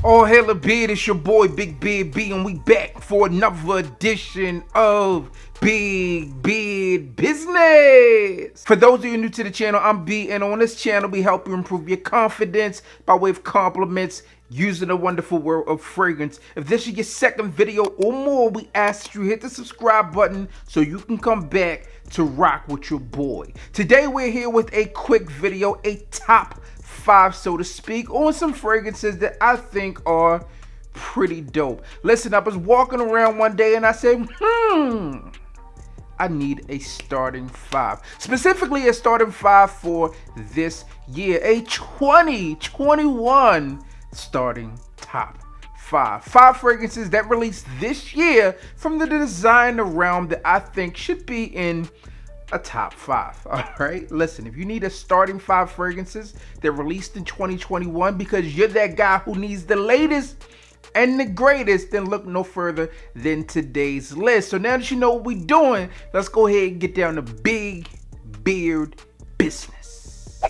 Oh, hail a beard, it's your boy Big Beard B, and we back for another edition of Big Beard Business. For those of you new to the channel, I'm B, and on this channel we help you improve your confidence by way of compliments using the wonderful world of fragrance. If this is your second video or more, we ask you hit the subscribe button so you can come back to rock with your boy. Today we're here with a quick video, a top 5, so to speak, on some fragrances that I think are pretty dope. Listen, I was walking around one day and I said, I need a starting 5. Specifically a starting 5 for this year, a 2021 starting top 5. 5 fragrances that released this year from the designer realm that I think should be in a top 5. All right, listen, if you need a starting 5 fragrances that released in 2021 because you're that guy who needs the latest and the greatest, then look no further than today's list. So now that you know what we're doing, let's go ahead and get down to Big Beard Business.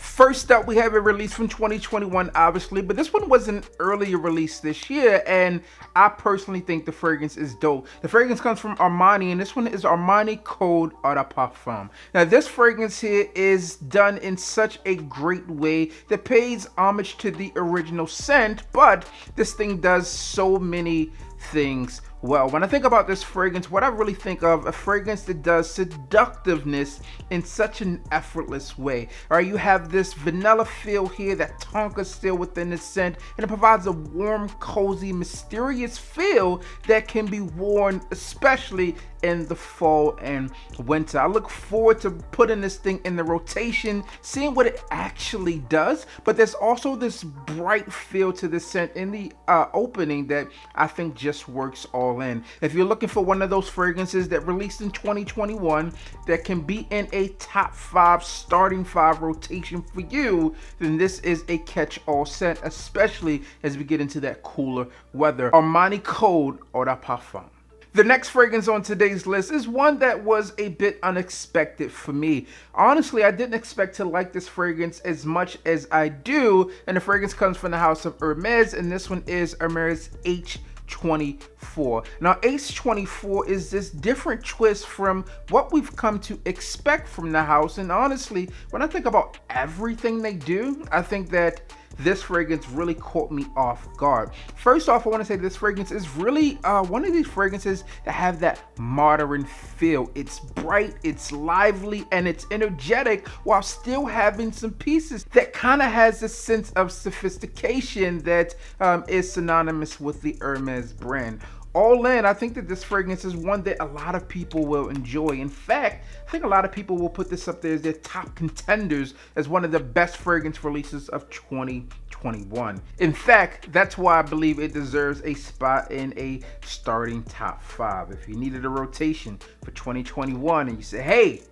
First up, we have a release from 2021, obviously, but this one was an earlier release this year, and I personally think the fragrance is dope. The fragrance comes from Armani, and this one is Armani Code Eau de Parfum. Now, this fragrance here is done in such a great way that pays homage to the original scent, but this thing does so many things well. When I think about this fragrance, what I really think of a fragrance that does seductiveness in such an effortless way. All right, you have this vanilla feel here, that tonka still within the scent, and it provides a warm, cozy, mysterious feel that can be worn especially in the fall and winter. I look forward to putting this thing in the rotation, seeing what it actually does, but there's also this bright feel to the scent in the opening that I think just works all in. If you're looking for one of those fragrances that released in 2021 that can be in a top 5 starting 5 rotation for you, then this is a catch-all scent, especially as we get into that cooler weather. Armani Code Eau de Parfum. The next fragrance on today's list is one that was a bit unexpected for me. Honestly, I didn't expect to like this fragrance as much as I do, and the fragrance comes from the house of HERMES, and this one is HERMES H24. Now, H24 is this different twist from what we've come to expect from the house, and honestly, when I think about everything they do, I think that this fragrance really caught me off guard. First off, I want to say this fragrance is really one of these fragrances that have that modern feel. It's bright, it's lively, and it's energetic while still having some pieces that kind of has a sense of sophistication that is synonymous with the Hermes brand. All in, I think that this fragrance is one that a lot of people will enjoy. In fact, I think a lot of people will put this up there as their top contenders as one of the best fragrance releases of 2021. In fact, that's why I believe it deserves a spot in a starting top 5. If you needed a rotation for 2021 and you say, hey,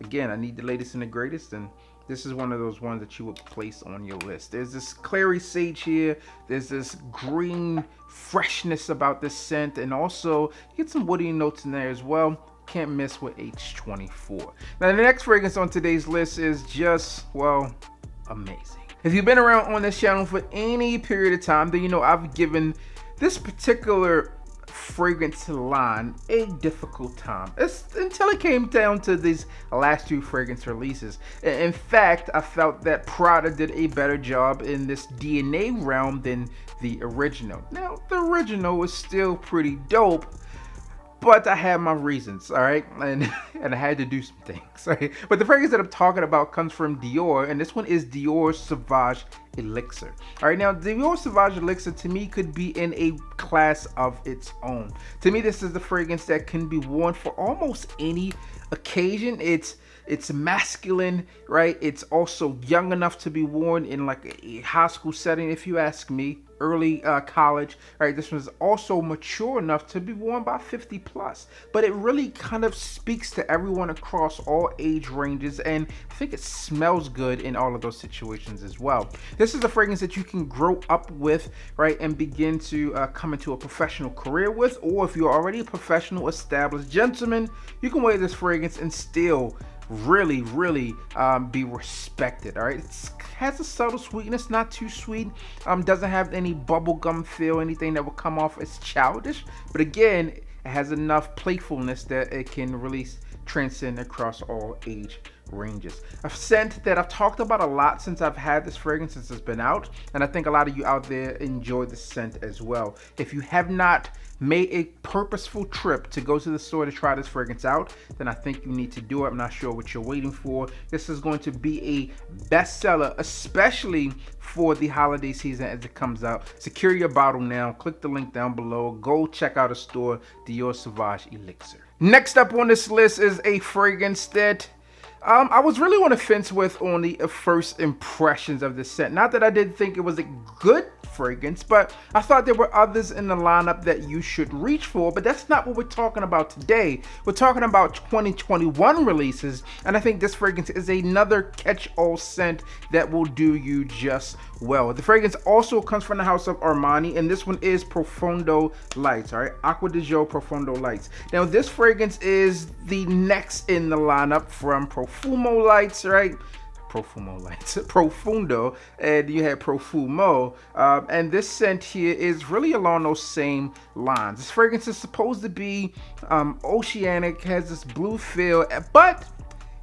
again, I need the latest and the greatest, then this is one of those ones that you would place on your list. There's this clary sage here. There's this green freshness about this scent, and also you get some woody notes in there as well. Can't miss with H24. Now, the next fragrance on today's list is just, well, amazing. If you've been around on this channel for any period of time, then you know I've given this particular fragrance line a difficult time until it came down to these last 2 fragrance releases. In fact, I felt that Prada did a better job in this DNA realm than the original. Now, the original was still pretty dope, but I had my reasons, all right, and I had to do some things, right? But the fragrance that I'm talking about comes from DIOR, and this one is DIOR SAUVAGE ELIXIR. All right, now DIOR SAUVAGE ELIXIR to me could be in a class of its own. To me, this is the fragrance that can be worn for almost any occasion. It's masculine, right? It's also young enough to be worn in like a high school setting, if you ask me. Early college, right? This one's also mature enough to be worn by 50 plus, but it really kind of speaks to everyone across all age ranges, and I think it smells good in all of those situations as well. This is a fragrance that you can grow up with, right, and begin to come into a professional career with, or if you're already a professional established gentleman, you can wear this fragrance and still really, really be respected. All right, it has a subtle sweetness, not too sweet. Doesn't have any bubblegum feel, anything that will come off as childish. But again, it has enough playfulness that it can really transcend across all age ranges. A scent that I've talked about a lot since I've had this fragrance, since it's been out, and I think a lot of you out there enjoy the scent as well. If you have not made a purposeful trip to go to the store to try this fragrance out, then I think you need to do it. I'm not sure what you're waiting for. This is going to be a bestseller, especially for the holiday season as it comes out. Secure your bottle now. Click the link down below. Go check out a store, DIOR SAUVAGE ELIXIR. Next up on this list is a fragrance that I was really on the fence with on the first impressions of this scent. Not that I didn't think it was a good fragrance, but I thought there were others in the lineup that you should reach for, but that's not what we're talking about today. We're talking about 2021 releases, and I think this fragrance is another catch-all scent that will do you just well. The fragrance also comes from the house of Armani, and this one is Profondo Lights, all right? Acqua di Gio Profondo Lights. Now, this fragrance is the next in the lineup from Profumo Lights, right? Profumo Lights, Profondo, and you had Profumo, and this scent here is really along those same lines. This fragrance is supposed to be oceanic, has this blue feel, but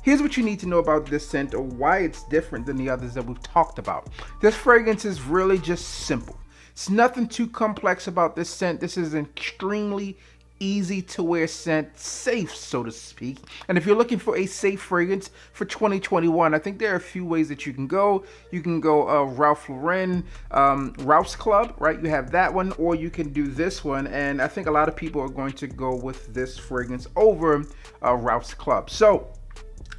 here's what you need to know about this scent, or why it's different than the others that we've talked about. This fragrance is really just simple. It's nothing too complex about this scent. This is an extremely easy to wear scent, safe, so to speak. And if you're looking for a safe fragrance for 2021, I think there are a few ways that you can go. You can go Ralph Lauren, Ralph's Club, right? You have that one, or you can do this one. And I think a lot of people are going to go with this fragrance over Ralph's Club. So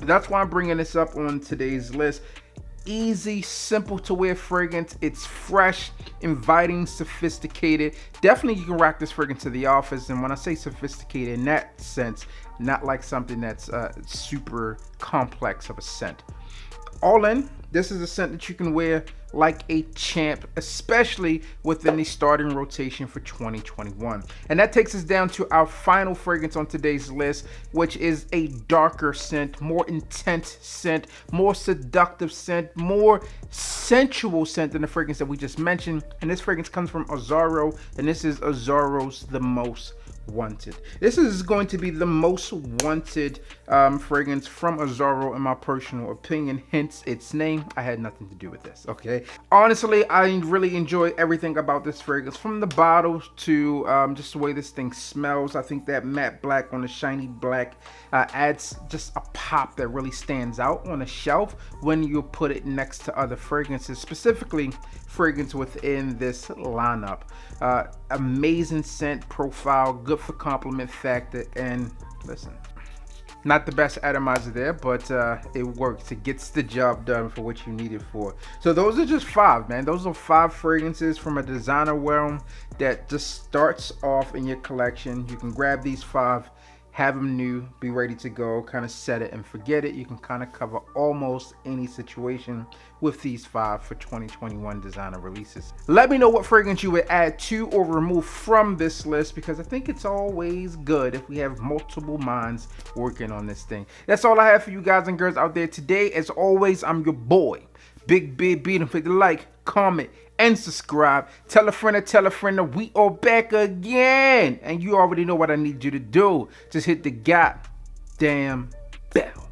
that's why I'm bringing this up on today's list. Easy, simple to wear fragrance. It's fresh, inviting, sophisticated. Definitely you can rock this fragrance to the office. And when I say sophisticated in that sense, not like something that's super complex of a scent. All in, this is a scent that you can wear like a champ, especially within the starting rotation for 2021. And that takes us down to our final fragrance on today's list, which is a darker scent, more intense scent, more seductive scent, more sensual scent than the fragrance that we just mentioned. And this fragrance comes from AZZARO, and this is AZZARO's The Most Wanted. This is going to be the most wanted fragrance from AZZARO in my personal opinion, hence its name. I had nothing to do with this, okay? Honestly, I really enjoy everything about this fragrance, from the bottle to just the way this thing smells. I think that matte black on the shiny black adds just a pop that really stands out on a shelf when you put it next to other fragrances, specifically fragrance within this lineup. Amazing scent profile, good for compliment factor, and listen, not the best atomizer there, but it works. It gets the job done for what you need it for. So those are just 5, man. Those are 5 fragrances from a designer realm that just starts off in your collection. You can grab these 5, have them new, be ready to go, kind of set it and forget it. You can kind of cover almost any situation with these 5 for 2021 designer releases. Let me know what fragrance you would add to or remove from this list, because I think it's always good if we have multiple minds working on this thing. That's all I have for you guys and girls out there today. As always, I'm your boy, Big Big B. Don't forget to like, comment, and subscribe. Tell a friend that we are back again. And you already know what I need you to do. Just hit the goddamn bell.